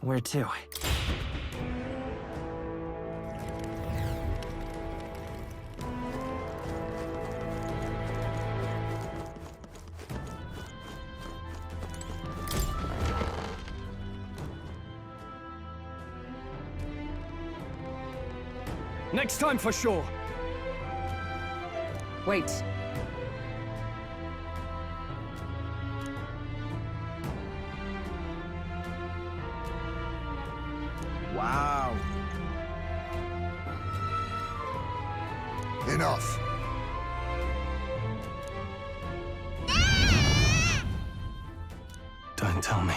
Where to? Next time for sure. Wait. Wow. Enough. Don't tell me.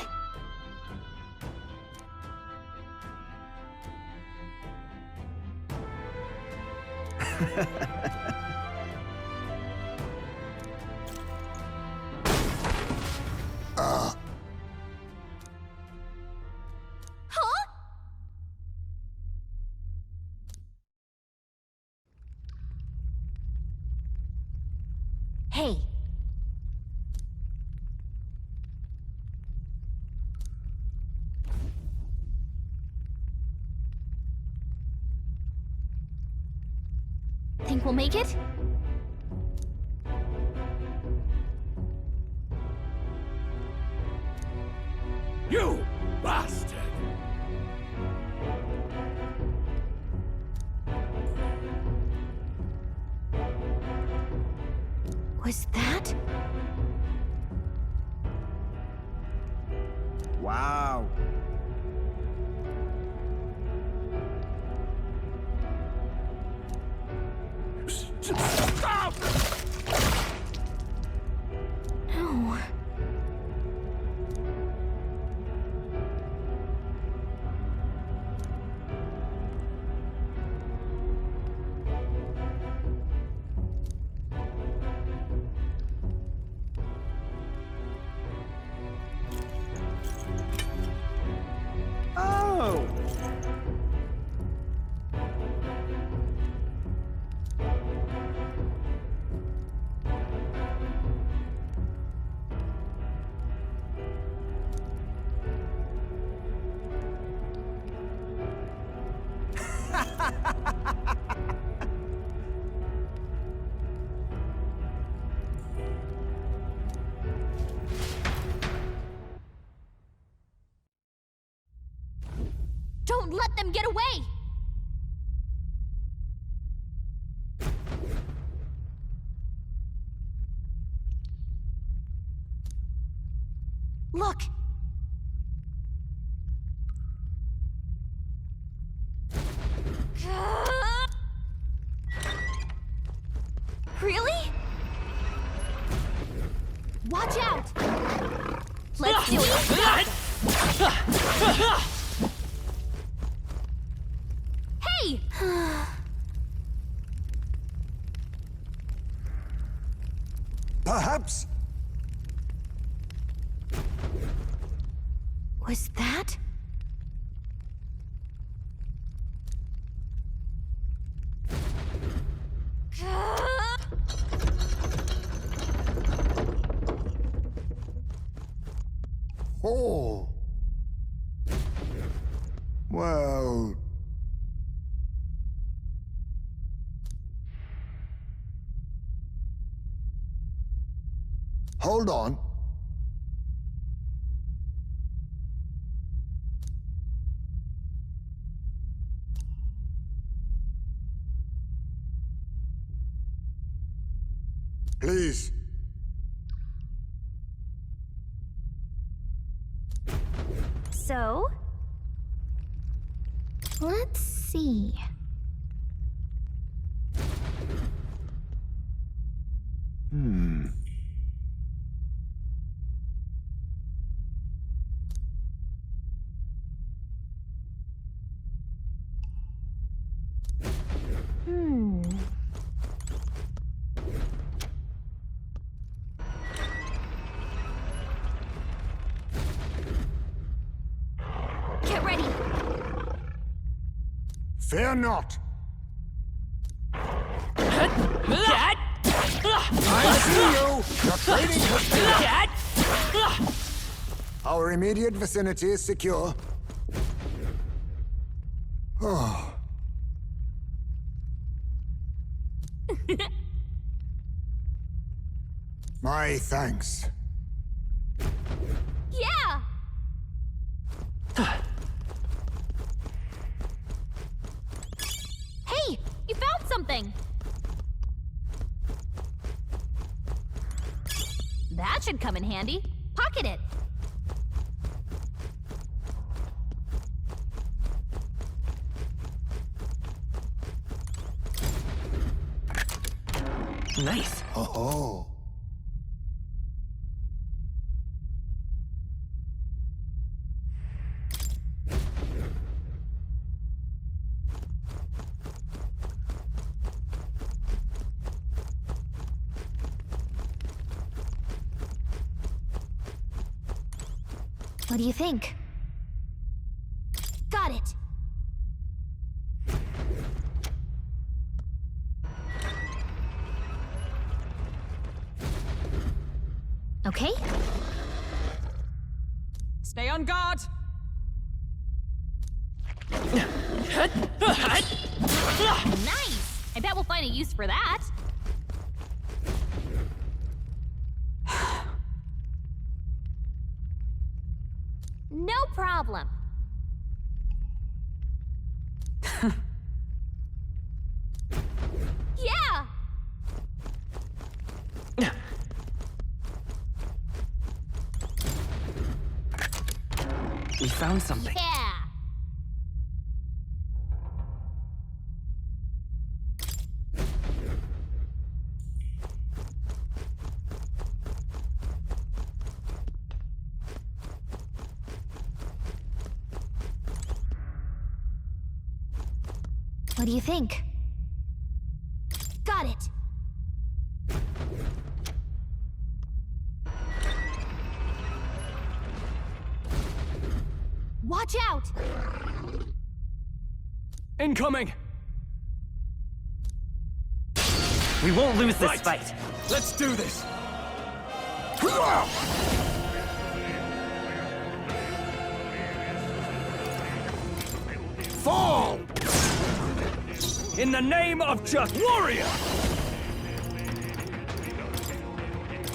Hey. Think we'll make it? You bastard! Was that? Wow. Stop! No. Oh! Don't let them get away! Look! Really? Watch out! Let's do it! Hey! Perhaps. Was that? Oh. Well. Hold on. Please. So? Let's see. Get ready! Fear not. I see you. Your training has paid off. Our immediate vicinity is secure. Oh. My thanks. Yeah! Hey! You found something! That should come in handy. Pocket it. Nice. Oh. What do you think? Got it! Okay? Stay on guard! Nice! I bet we'll find a use for that. No problem. Yeah! We found something. Yeah! What do you think? Got it! Watch out! Incoming! We won't lose this Right. fight. Let's do this! Fall! In the name of just warrior!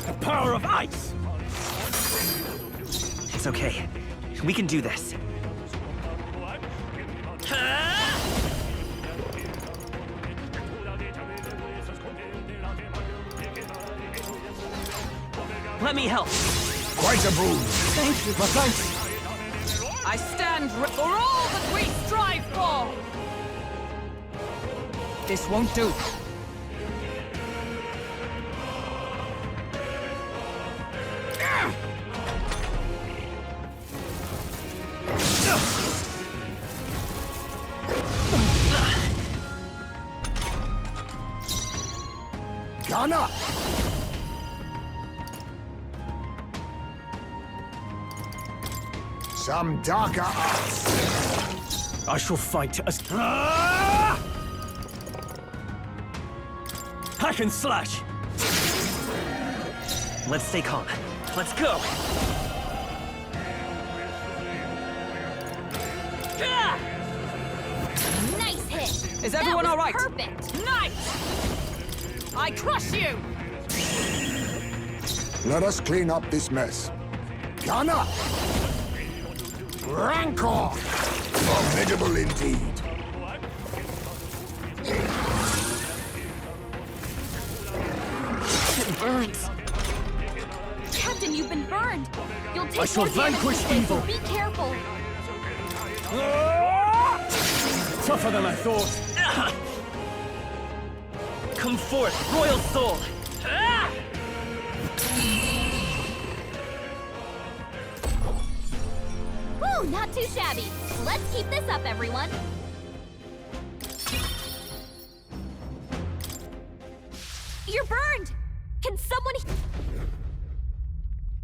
The power of ice! It's okay. We can do this. Let me help. Quite a boon. Thank you, my thanks! I stand for all that we strive for! This won't do. Gun up! Some darker arts. I shall fight as... Hack and slash! Let's stay calm. Let's go. Nice hit! Is everyone That was all right? Perfect! Nice! I crush you! Let us clean up this mess. Gun up! Rancor! Formidable indeed. It burns. Captain, you've been burned! You'll take I shall more damage vanquish today, evil. so be careful! Tougher than I thought. Come forth, royal soul. Woo, not too shabby. Let's keep this up, everyone. You're burned! Can someone...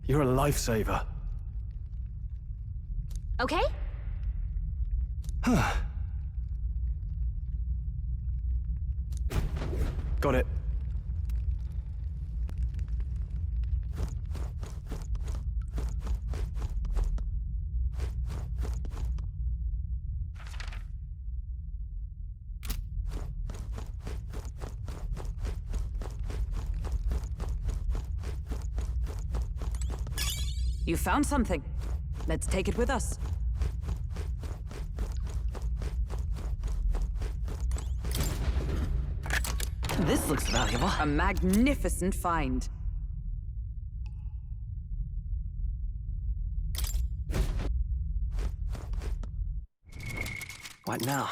You're a lifesaver. Okay? Got it. You found something. Let's take it with us. This looks valuable. A magnificent find. What now?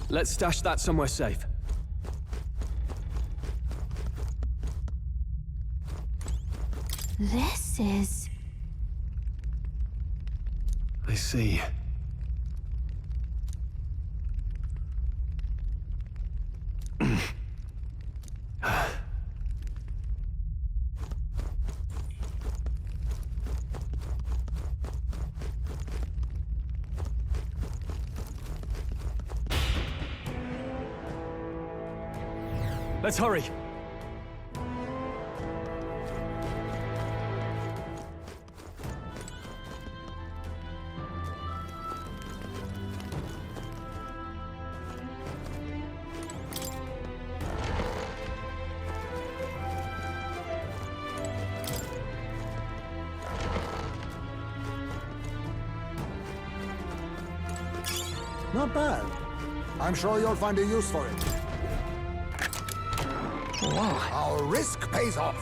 Let's stash that somewhere safe. This is... I see. Let's hurry. Not bad. I'm sure you'll find a use for it. Whoa. Our risk pays off.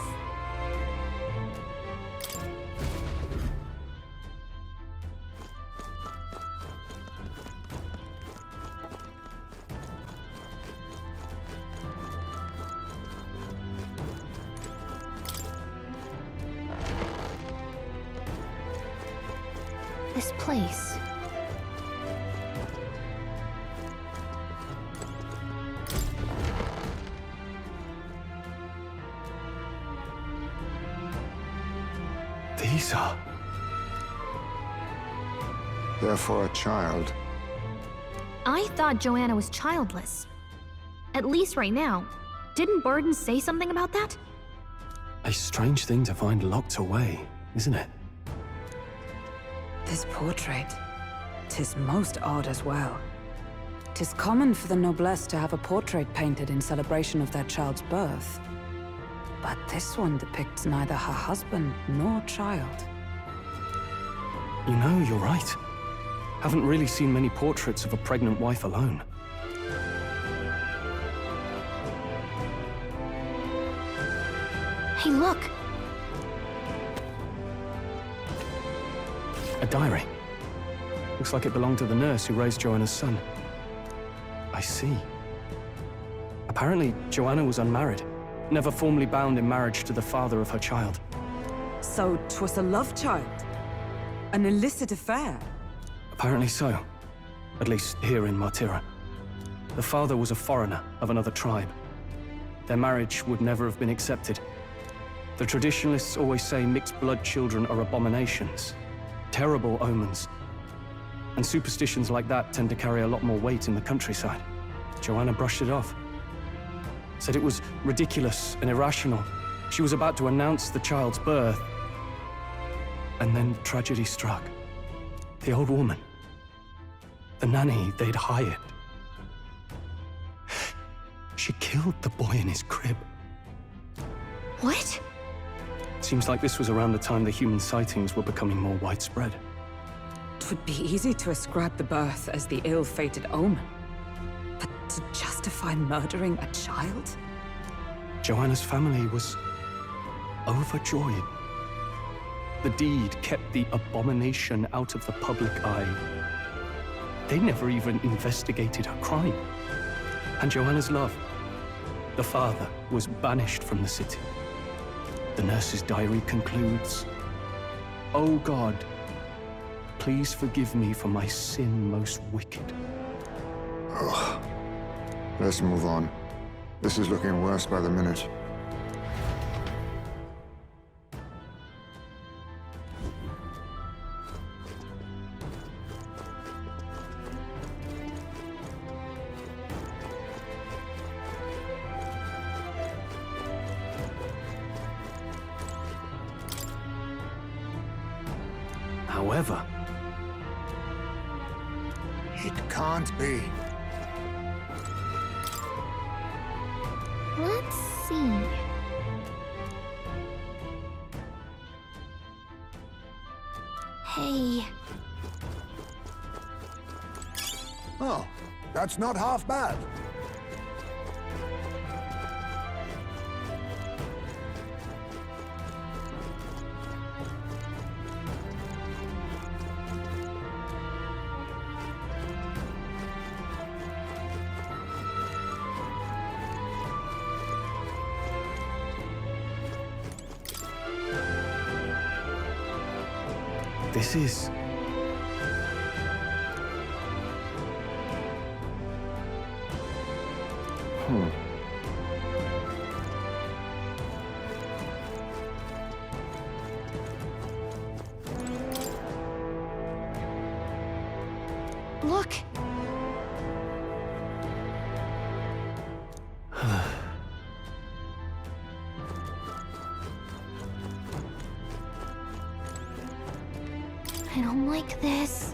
this place. These are... They're for a child. I thought Joanna was childless. At least right now. Didn't Burden say something about that? A strange thing to find locked away, isn't it? This portrait, 'tis most odd as well. 'Tis common for the noblesse to have a portrait painted in celebration of their child's birth. But this one depicts neither her husband nor child. You know, you're right. Haven't really seen many portraits of a pregnant wife alone. Hey, look! A diary. Looks like it belonged to the nurse who raised Joanna's son. I see. Apparently, Joanna was unmarried, never formally bound in marriage to the father of her child. So 'twas a love child? An illicit affair? Apparently so. At least here in Martira. The father was a foreigner of another tribe. Their marriage would never have been accepted. The traditionalists always say mixed blood children are abominations. Terrible omens. And superstitions like that tend to carry a lot more weight in the countryside. Joanna brushed it off. Said it was ridiculous and irrational. She was about to announce the child's birth. And then tragedy struck. The old woman. The nanny they'd hired. She killed the boy in his crib. What? Seems like this was around the time the human sightings were becoming more widespread. It would be easy to ascribe the birth as the ill-fated omen. But to justify murdering a child? Joanna's family was overjoyed. The deed kept the abomination out of the public eye. They never even investigated her crime. And Joanna's love, the father, was banished from the city. The nurse's diary concludes, "O God, please forgive me for my sin most wicked." Let's move on. This is looking worse by the minute. However, It can't be. Let's see. Hey, Oh, that's not half bad. this is... look. I don't like this.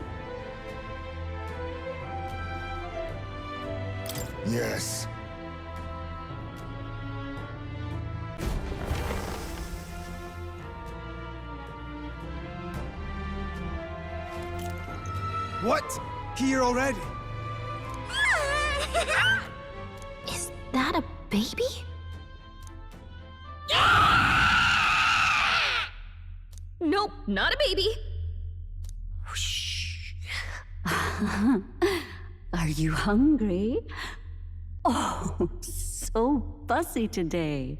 Yes. What? Here already? Is that a baby? Nope, not a baby. Are you hungry? Oh, so fussy today.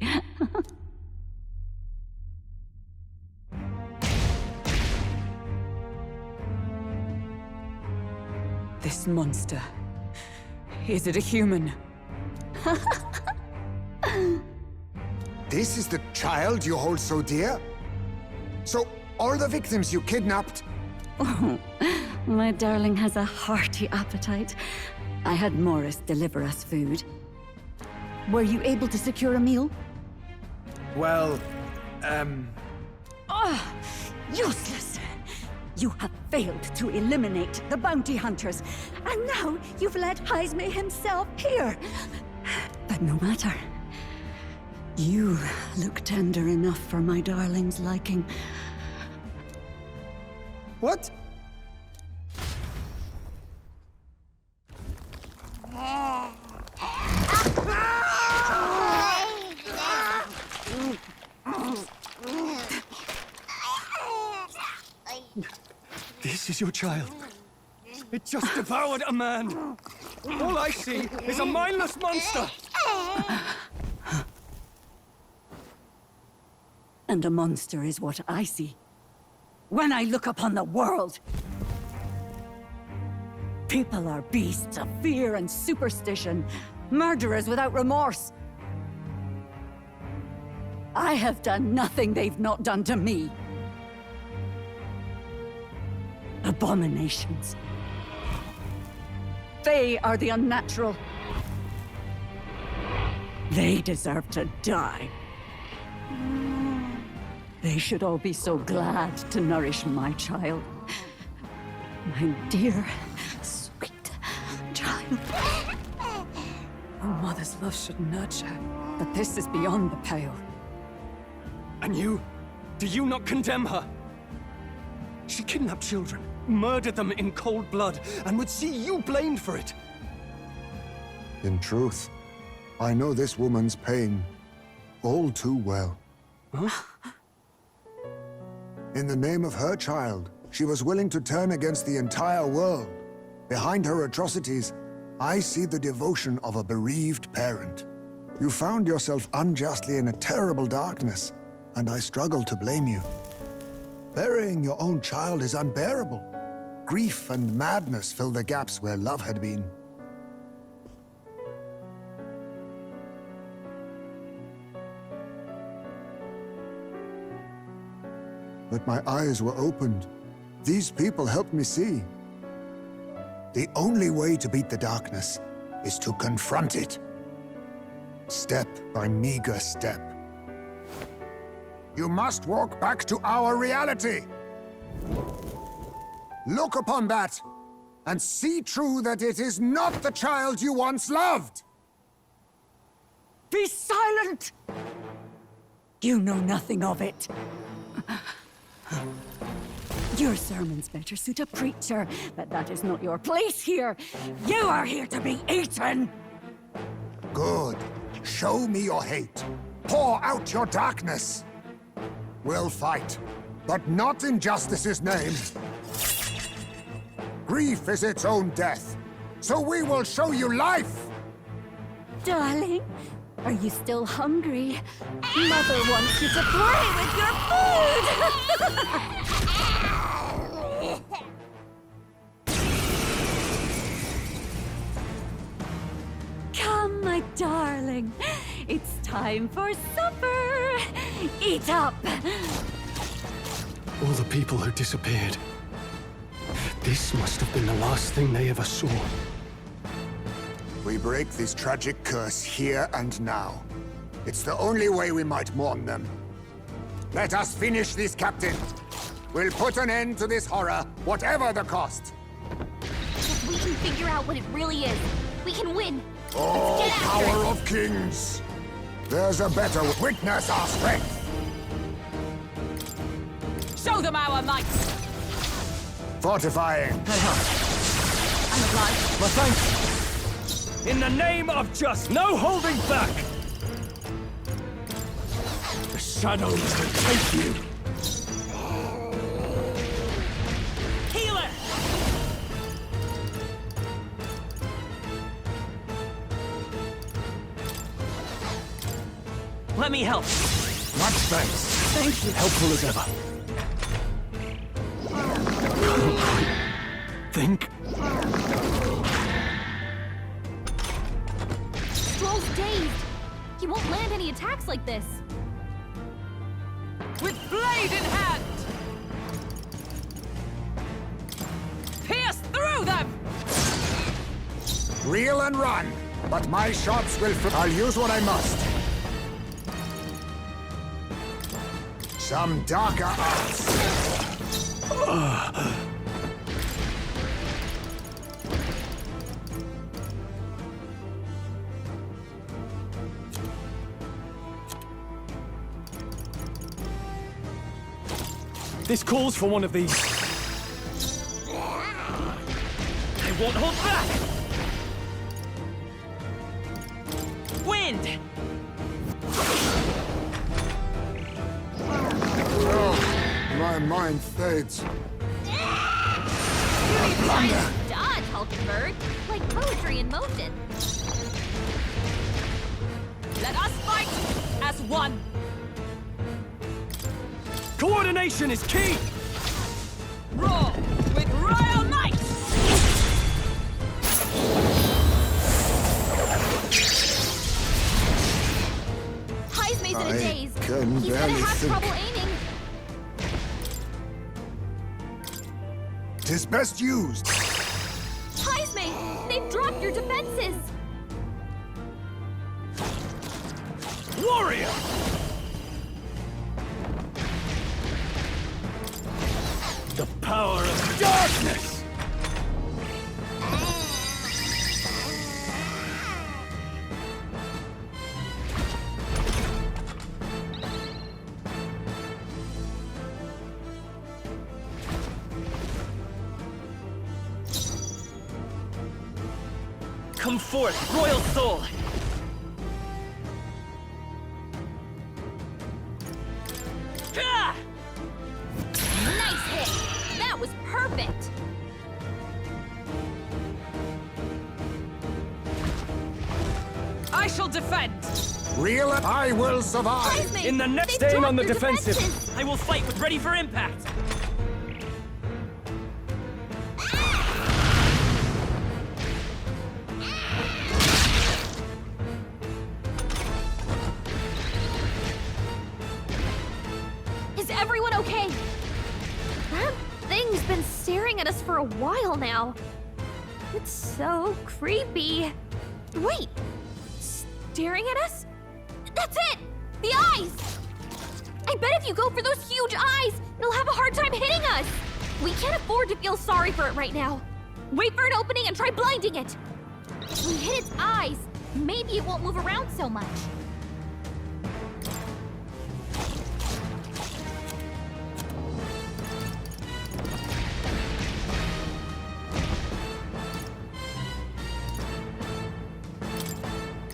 This monster. Is it a human? This is the child you hold so dear? So, all the victims you kidnapped? Oh, my darling has a hearty appetite. I had Morris deliver us food. Were you able to secure a meal? Well, Oh, useless! You have failed to eliminate the bounty hunters, and now you've led Heisme himself here. But no matter. You look tender enough for my darling's liking. what? This is your child. It just devoured a man. All I see is a mindless monster. And a monster is what I see when I look upon the world. People are beasts of fear and superstition, murderers without remorse. I have done nothing they've not done to me. Abominations. They are the unnatural. They deserve to die. They should all be so glad to nourish my child. My dear, sweet child. A mother's love should nurture, but this is beyond the pale. And you? Do you not condemn her? She kidnapped children, murdered them in cold blood, and would see you blamed for it. In truth, I know this woman's pain all too well. Huh? In the name of her child, she was willing to turn against the entire world. Behind her atrocities, I see the devotion of a bereaved parent. You found yourself unjustly in a terrible darkness, and I struggle to blame you. Burying your own child is unbearable. Grief and madness fill the gaps where love had been. but my eyes were opened. These people helped me see. The only way to beat the darkness is to confront it. Step by meager step. You must walk back to our reality. Look upon that, and see true that it is not the child you once loved. Be silent! You know nothing of it. Your sermons better suit a preacher, but that is not your place here. You are here to be eaten! Good. Show me your hate. Pour out your darkness. We'll fight, but not in justice's name. Grief is its own death, so we will show you life! Darling, are you still hungry? Mother wants you to play with your food! Come, my darling. It's time for supper. Eat up. All the people who disappeared. This must have been the last thing they ever saw. We break this tragic curse here and now. It's the only way we might mourn them. Let us finish this, Captain. We'll put an end to this horror, whatever the cost. If we can figure out what it really is, we can win. Oh, Let's get after power it. of kings! There's a better witness our strength! Show them our might. Fortifying. I'm obliged. My thanks! In the name of just no holding back! The shadows will take you! Healer! Let me help. Much thanks. Thank you. Helpful as ever. Think? Stroll's dazed. He won't land any attacks like this. With blade in hand! Pierce through them! Reel and run, but my shots will... I'll use what I must. Some darker arts. This calls for one of these. I won't hold back! Wind! Oh, my mind fades. Nice dodge, Hulkenberg. Like poetry in motion. Let us fight as one! Coordination is key! Roar with royal might! Heisme's in a I daze. can He's gonna barely have think. trouble aiming. 'Tis best used. Heisme, they've dropped your defenses. Warrior! The power of darkness! Come forth, royal soul! Ah! Nice hit. That was perfect. I shall defend! Reel and I will survive. Heisme, In the next they've aim on dropped the their defensive. defenses. I will fight with ready for impact! Is everyone okay? staring at us for a while now. It's so creepy. Wait! Staring at us? That's it! The eyes! I bet if you go for those huge eyes, it'll have a hard time hitting us! We can't afford to feel sorry for it right now. Wait for an opening and try blinding it! If we hit its eyes, maybe it won't move around so much.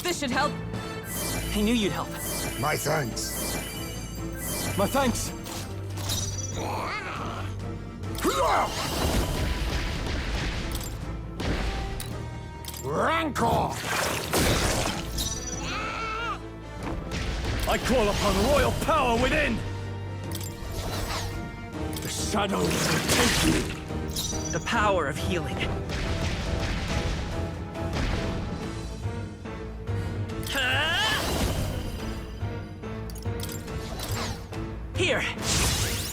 This should help. I knew you'd help. My thanks. My thanks! Rancor! I call upon royal power within! The shadows will take you! The power of healing. Here!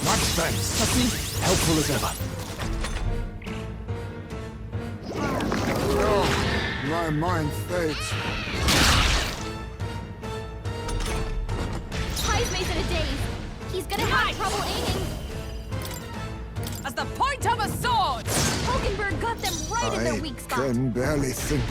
Much thanks. Helpful as ever. Oh, my mind fades. Heismay's in a daze. He's gonna have trouble aiming. As the point of a sword! Hulkenberg got them right in their I weak spot. can barely think.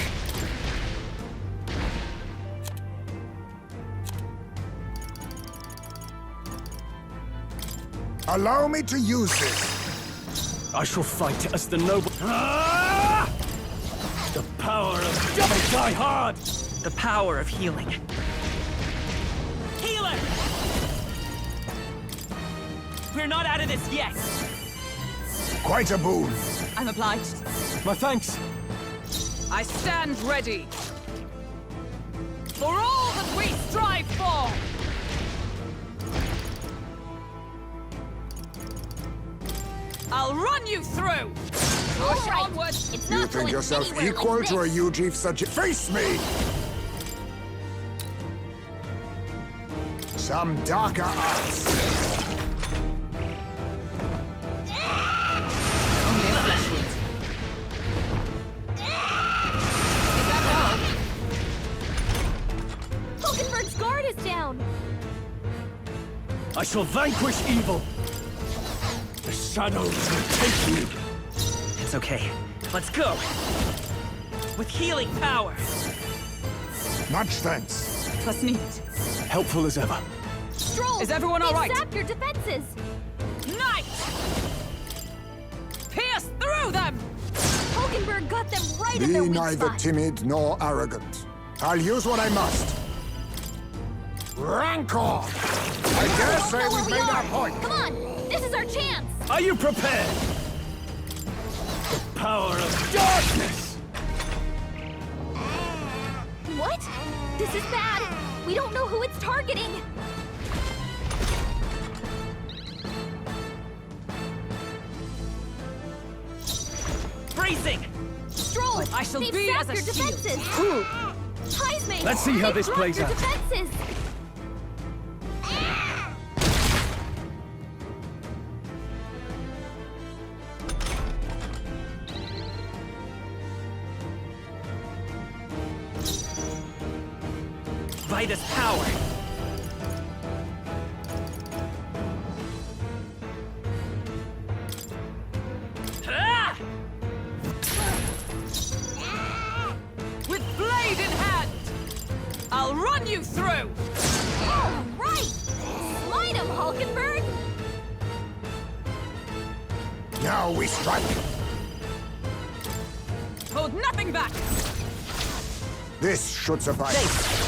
Allow me to use this. I shall fight as the noble... Ah! The power of die hard! The power of healing. Healer! We're not out of this yet! Quite a boon. I'm obliged. My thanks! I stand ready. For all that we strive for! I'll run you through! Push right. onward! It's You not think going yourself anywhere equal like to a this. UG such... Face me! Some darker arts. Only a flesh wound. Is that all? Hulkenberg's guard is down. I shall vanquish evil! The shadows will take you! It's okay. Let's go! With healing power! Much thanks. Twas neat. Helpful as ever. Stroll! Is everyone all right? Sap your defenses! Knight! Pierce through them! Hulkenberg got them right in their Be weak neither spot. timid nor arrogant. I'll use what I must. Rancor! I dare don't say know where we've we made are. our point. Come on! This is our chance! Are you prepared? The power of darkness! What? This is bad! We don't know who it's targeting! Bracing! Stroll! I shall They've be sapped as a your shield. defenses! Heisman! Let's see how they've this dropped plays your out. defenses! Vitus power! Ah! With blade in hand! I'll run you through! All right! Slide him, Hulkenberg! Now we strike. Hold nothing back! This should suffice.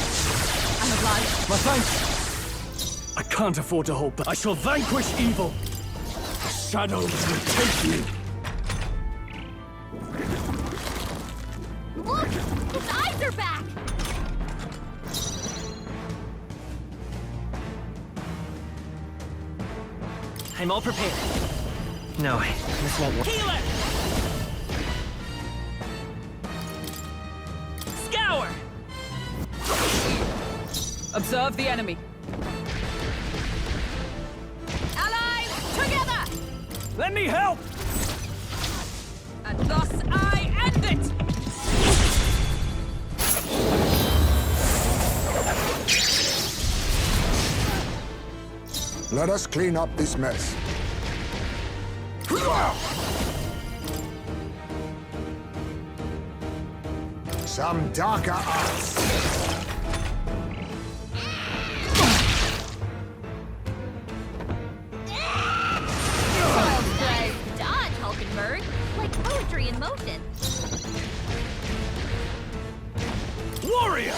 I'm obliged. My thanks! I can't afford to hold back. I shall vanquish evil! The shadows will take you! Look! Its eyes are back! I'm all prepared. No, this won't work. Healer! Scour! Observe the enemy. Allies, together! Let me help! And thus I end it! Let us clean up this mess. Some darker arts. Child's play. Dodge, Hulkenberg. Like poetry in motion. Warrior!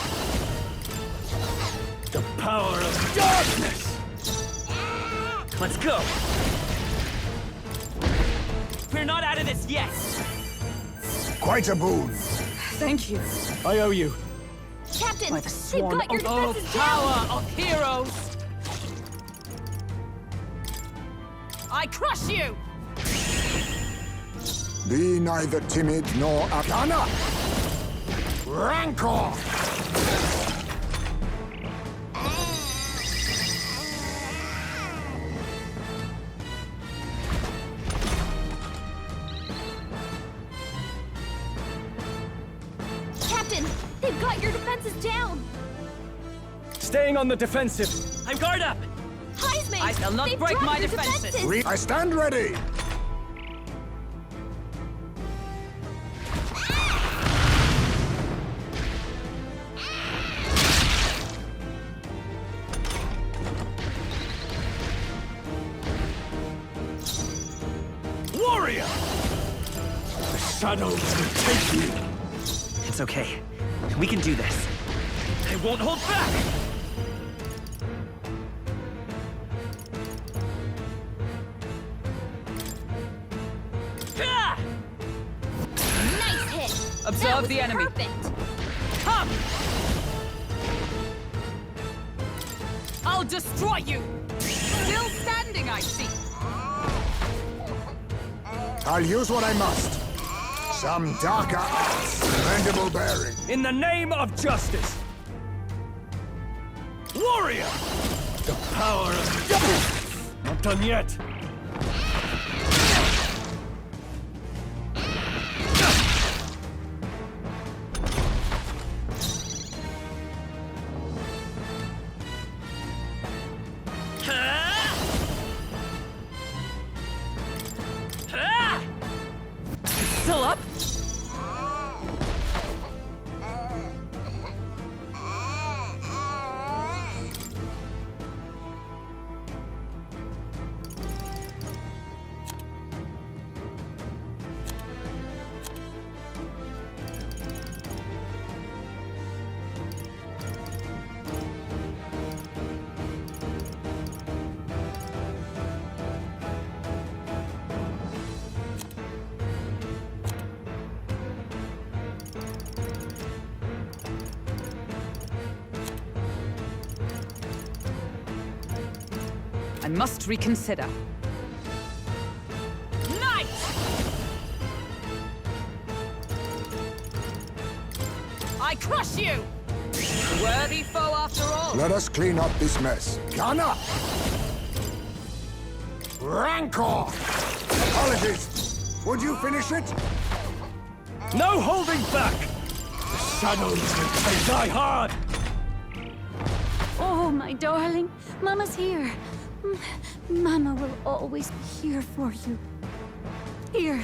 The power of darkness! Let's go! We're not out of this yet! Quite a boon. Thank you. I owe you. Captain, By the they've swan got your of defenses down! power of heroes! I crush you! Be neither timid nor Akana. Rancor! Captain, they've got your defenses down! Staying on the defensive. I'm guard up! Heisman! I shall not they've break dropped my your defenses. I stand ready. Warrior! The shadows will take you! It's okay. We can do this. I won't hold back! Ah! Nice hit! Observe That was the enemy. Perfect! Come! I'll destroy you! Still standing, I see. I'll use what I must. Some darker arts. Commendable bearing. In the name of justice. Warrior! The power of double! Not done yet. Still up? I must reconsider. Knight! I crush you! Worthy foe after all. Let us clean up this mess. Gunner! Rancor! Apologies. Would you finish it? No holding back! The shadows will die hard! Oh, my darling. Mama's here. Mama will always be here for you. Here,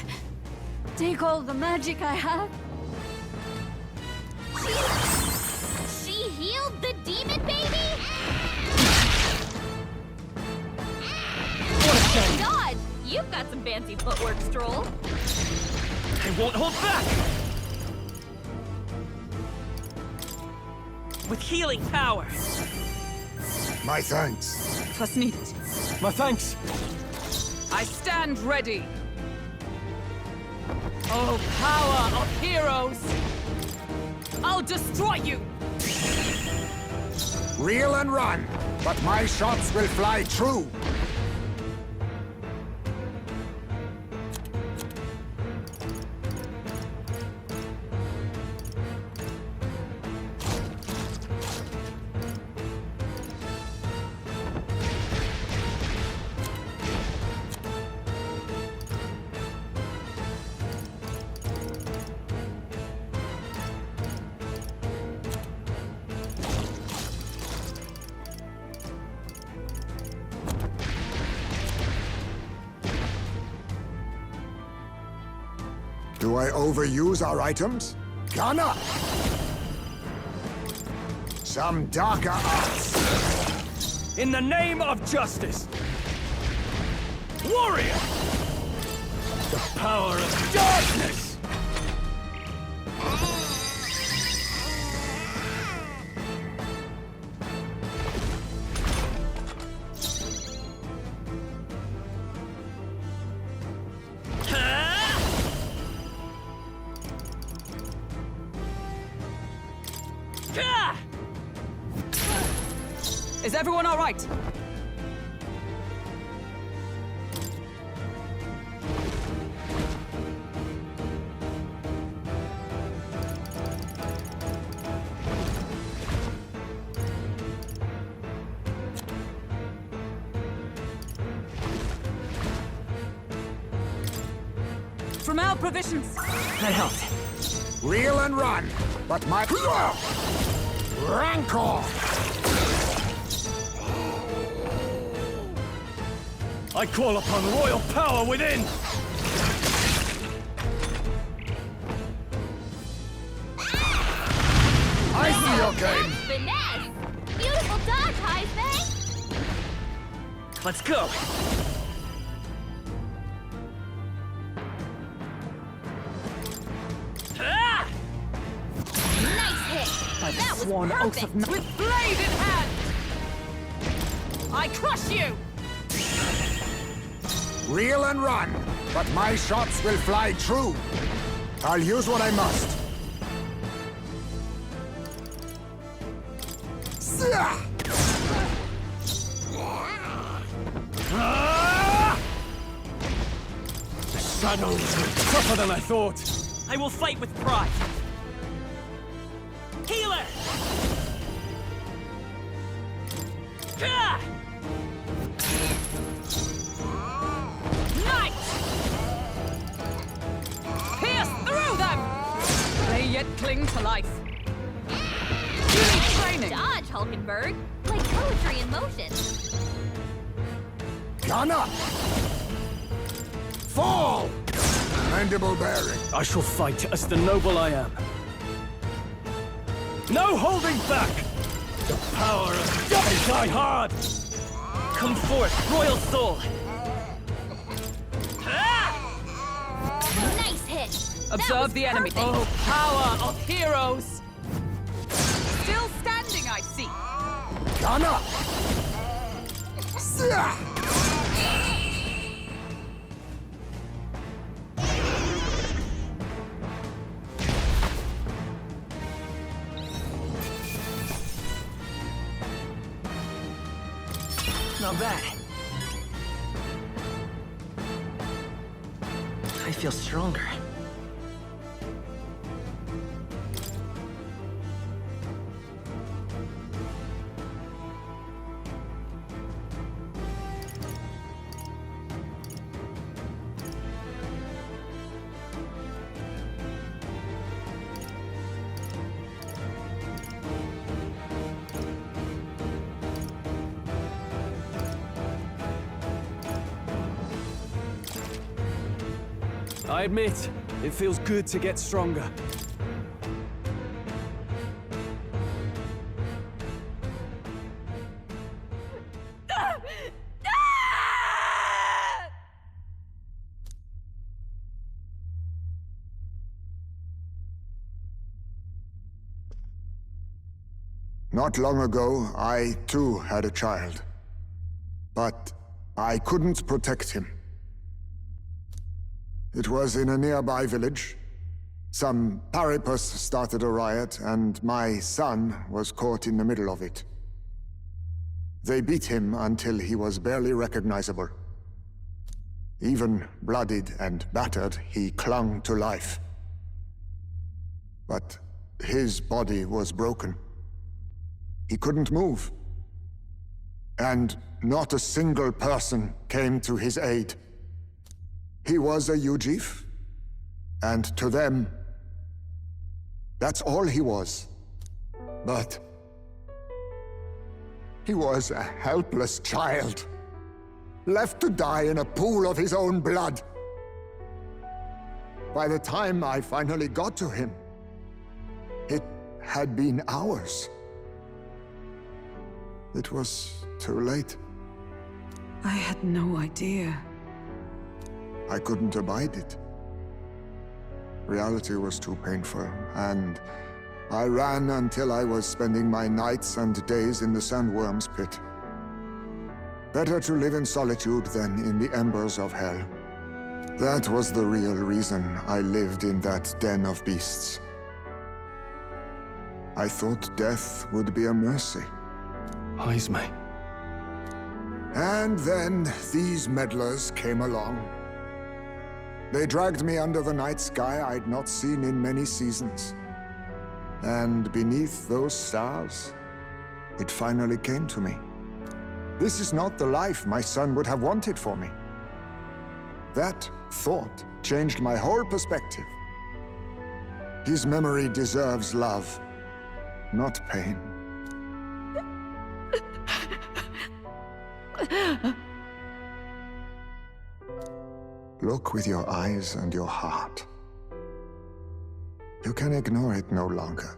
take all the magic I have. She healed the demon baby? What a shame! God, you've got some fancy footwork, Stroll. I won't hold back! With healing power! My thanks. 'Twas needed. My thanks. I stand ready. Oh, power of heroes! I'll destroy you! Reel and run, but my shots will fly true. Do I overuse our items? Gunner! Some darker arts. In the name of justice! Warrior! The power of darkness! Is everyone all right? From our provisions. That helped. Reel and run, but my rancor. I call upon royal power within! I see your game. Finesse! Beautiful dodge, Heisman! Let's go. Ah! Nice hit! By the That was sworn oath of perfect! with blade in hand! I crush you! Reel and run, but my shots will fly true. I'll use what I must. The shadows are tougher than I thought. I will fight with pride. Healer! Ah! Pierce through them! They yet cling to life. You need training. Dodge, Hulkenberg! Like poetry in motion. Gunner! Fall! Mandible bearing. I shall fight as the noble I am. No holding back! The power of die hard! Come forth, royal soul! Nice hit! Observe the enemy. Oh, power of heroes! Still standing, I see. Gunner! Not bad. I feel stronger. I admit, it feels good to get stronger. Not long ago, I too had a child. But I couldn't protect him. It was in a nearby village. Some Paripus started a riot, and my son was caught in the middle of it. They beat him until he was barely recognizable. Even bloodied and battered, he clung to life. But his body was broken. He couldn't move. And not a single person came to his aid. He was a Ujif, and to them, that's all he was. But he was a helpless child, left to die in a pool of his own blood. By the time I finally got to him, it had been hours. It was too late. I had no idea. I couldn't abide it. Reality was too painful, and I ran until I was spending my nights and days in the sandworm's pit. Better to live in solitude than in the embers of hell. That was the real reason I lived in that den of beasts. I thought death would be a mercy. Heisme. And then these meddlers came along. They dragged me under the night sky I'd not seen in many seasons. And beneath those stars, it finally came to me. This is not the life my son would have wanted for me. That thought changed my whole perspective. His memory deserves love, not pain. Look with your eyes and your heart. You can ignore it no longer.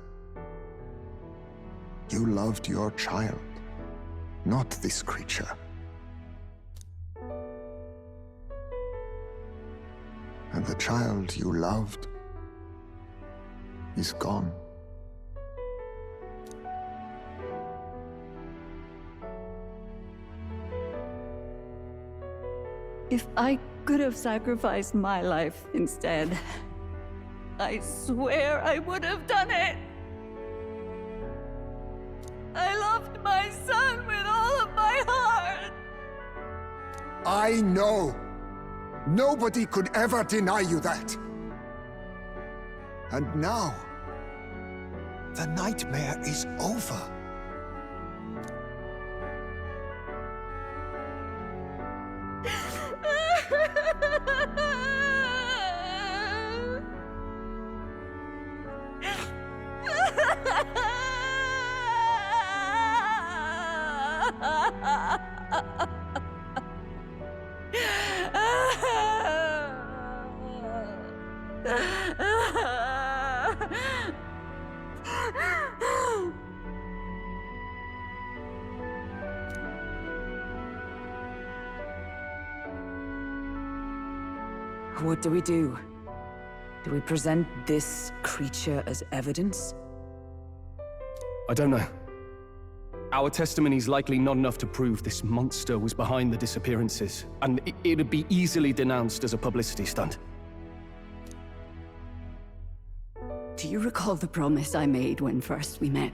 You loved your child, not this creature. And the child you loved is gone. If I could have sacrificed my life instead, I swear I would have done it. I loved my son with all of my heart. I know. Nobody could ever deny you that. And now, the nightmare is over. What do we do? Do we present this creature as evidence? I don't know. Our testimony's likely not enough to prove this monster was behind the disappearances, and it'd be easily denounced as a publicity stunt. Do you recall the promise I made when first we met?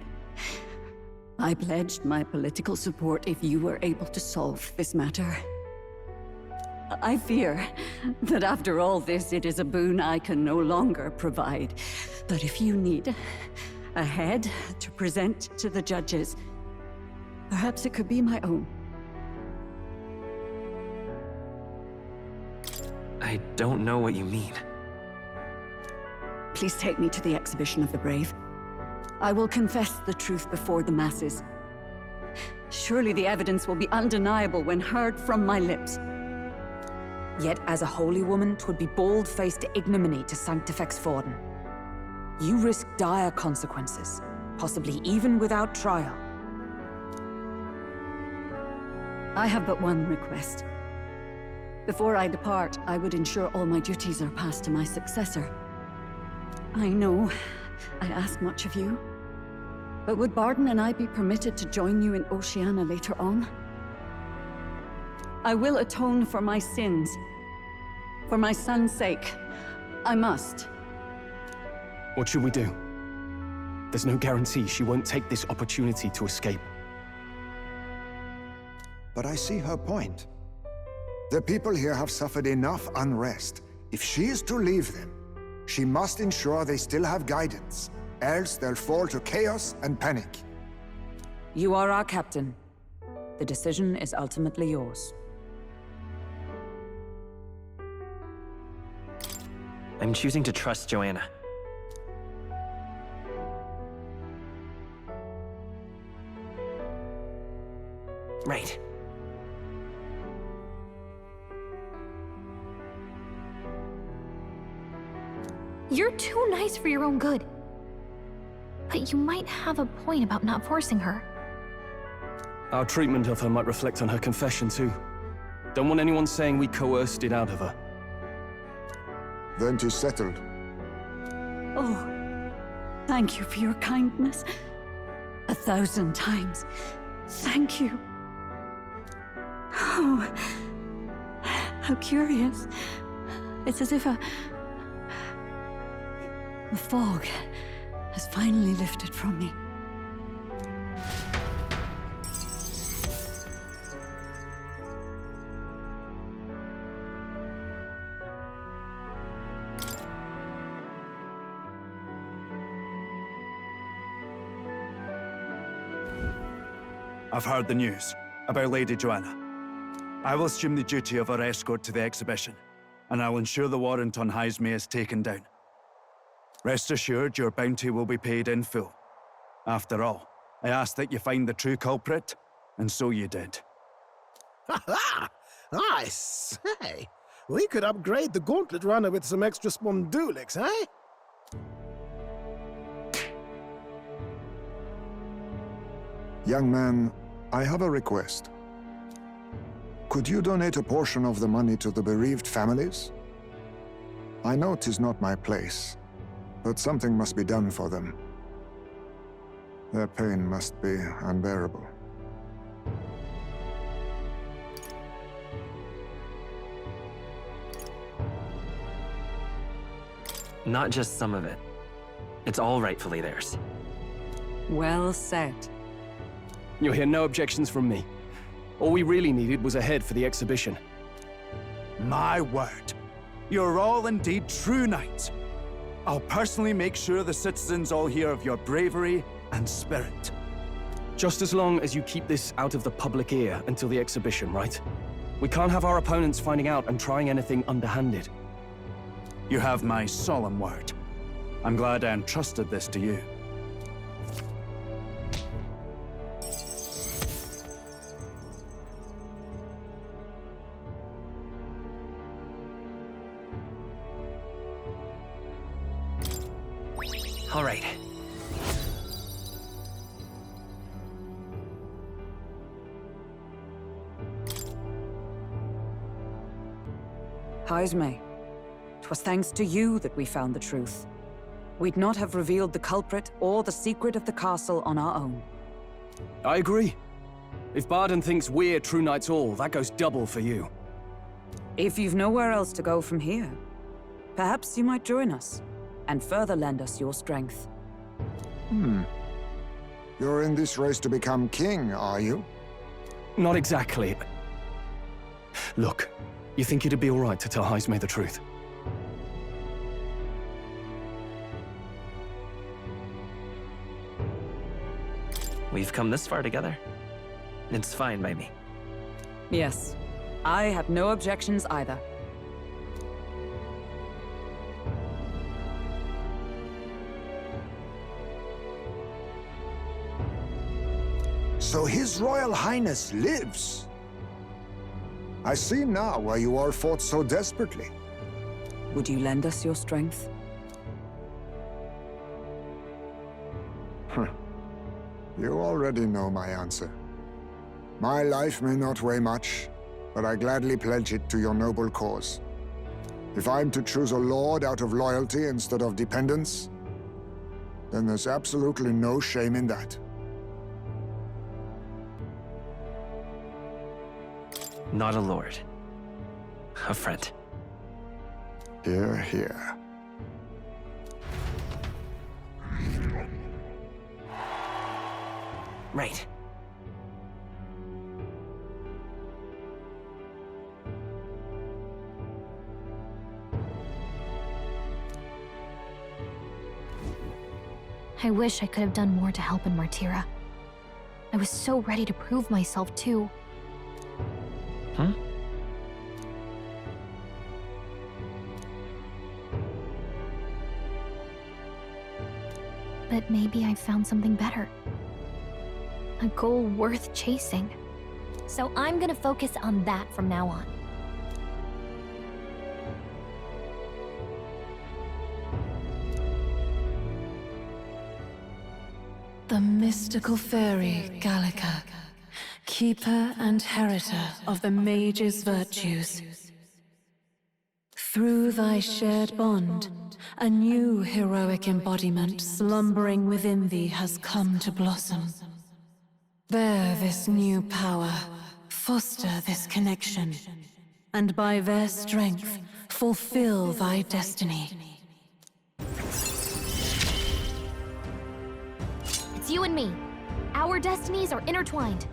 I pledged my political support if you were able to solve this matter. I fear that after all this, it is a boon I can no longer provide. But if you need a head to present to the judges, perhaps it could be my own. I don't know what you mean. Please take me to the exhibition of the brave. I will confess the truth before the masses. Surely the evidence will be undeniable when heard from my lips. Yet as a holy woman, 'twould be bald-faced ignominy to sanctifex Forden. You risk dire consequences, possibly even without trial. I have but one request. Before I depart, I would ensure all my duties are passed to my successor. I know I ask much of you, but would Barden and I be permitted to join you in Oceania later on? I will atone for my sins. For my son's sake, I must. What should we do? There's no guarantee she won't take this opportunity to escape. But I see her point. The people here have suffered enough unrest. If she is to leave them, she must ensure they still have guidance, else they'll fall to chaos and panic. You are our captain. The decision is ultimately yours. I'm choosing to trust Joanna. Right. You're too nice for your own good. But you might have a point about not forcing her. Our treatment of her might reflect on her confession too. Don't want anyone saying we coerced it out of her. Then 'tis settled. Oh, thank you for your kindness. 1,000 times. Thank you. Oh, how curious. It's as if the fog has finally lifted from me. I've heard the news about Lady Joanna. I will assume the duty of her escort to the exhibition, and I'll ensure the warrant on Heisme is taken down. Rest assured, your bounty will be paid in full. After all, I asked that you find the true culprit, and so you did. Ha! I say, we could upgrade the gauntlet runner with some extra spondulics, eh? Young man, I have a request. Could you donate a portion of the money to the bereaved families? I know 'tis not my place, but something must be done for them. Their pain must be unbearable. Not just some of it. It's all rightfully theirs. Well said. You'll hear no objections from me. All we really needed was a head for the exhibition. My word. You're all indeed true knights. I'll personally make sure the citizens all hear of your bravery and spirit. Just as long as you keep this out of the public ear until the exhibition, right? We can't have our opponents finding out and trying anything underhanded. You have my solemn word. I'm glad I entrusted this to you. All right. Heisme, 'twas thanks to you that we found the truth. We'd not have revealed the culprit or the secret of the castle on our own. I agree. If Barden thinks we're true knights all, that goes double for you. If you've nowhere else to go from here, perhaps you might join us and further lend us your strength. You're in this race to become king, are you? Not exactly. Look, you think it'd be all right to tell Heisme the truth? We've come this far together. It's fine by me. Yes, I have no objections either. So His Royal Highness lives. I see now why you all fought so desperately. Would you lend us your strength? You already know my answer. My life may not weigh much, but I gladly pledge it to your noble cause. If I'm to choose a lord out of loyalty instead of dependence, then there's absolutely no shame in that. Not a lord. A friend. Hear, hear. Right. I wish I could have done more to help in Martira. I was so ready to prove myself, too. Huh? But maybe I found something better. A goal worth chasing. So I'm gonna focus on that from now on. The mystical fairy, Gallica, keeper and heritor of the mage's virtues. Through thy shared bond, a new heroic embodiment slumbering within thee has come to blossom. Bear this new power, foster this connection, and by their strength, fulfill thy destiny. It's you and me. Our destinies are intertwined.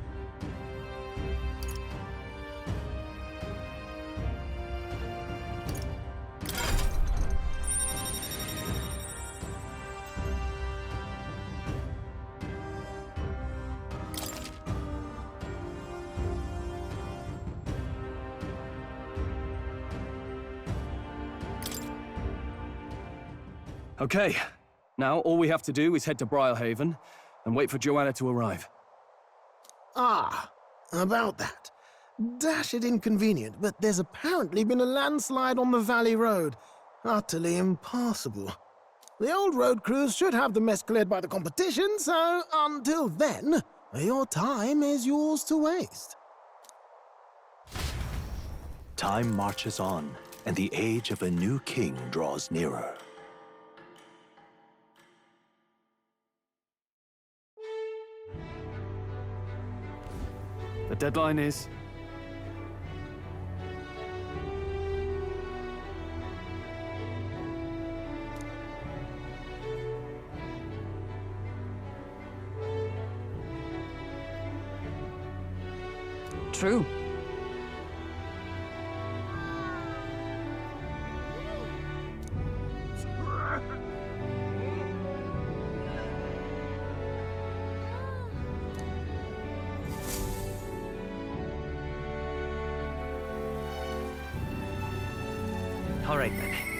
Okay, now all we have to do is head to Briarhaven and wait for Joanna to arrive. Ah, about that. Dashed inconvenient, but there's apparently been a landslide on the Valley Road. Utterly impassable. The old road crews should have the mess cleared by the competition, so until then, your time is yours to waste. Time marches on, and the age of a new king draws nearer. The deadline is... True. All right, then.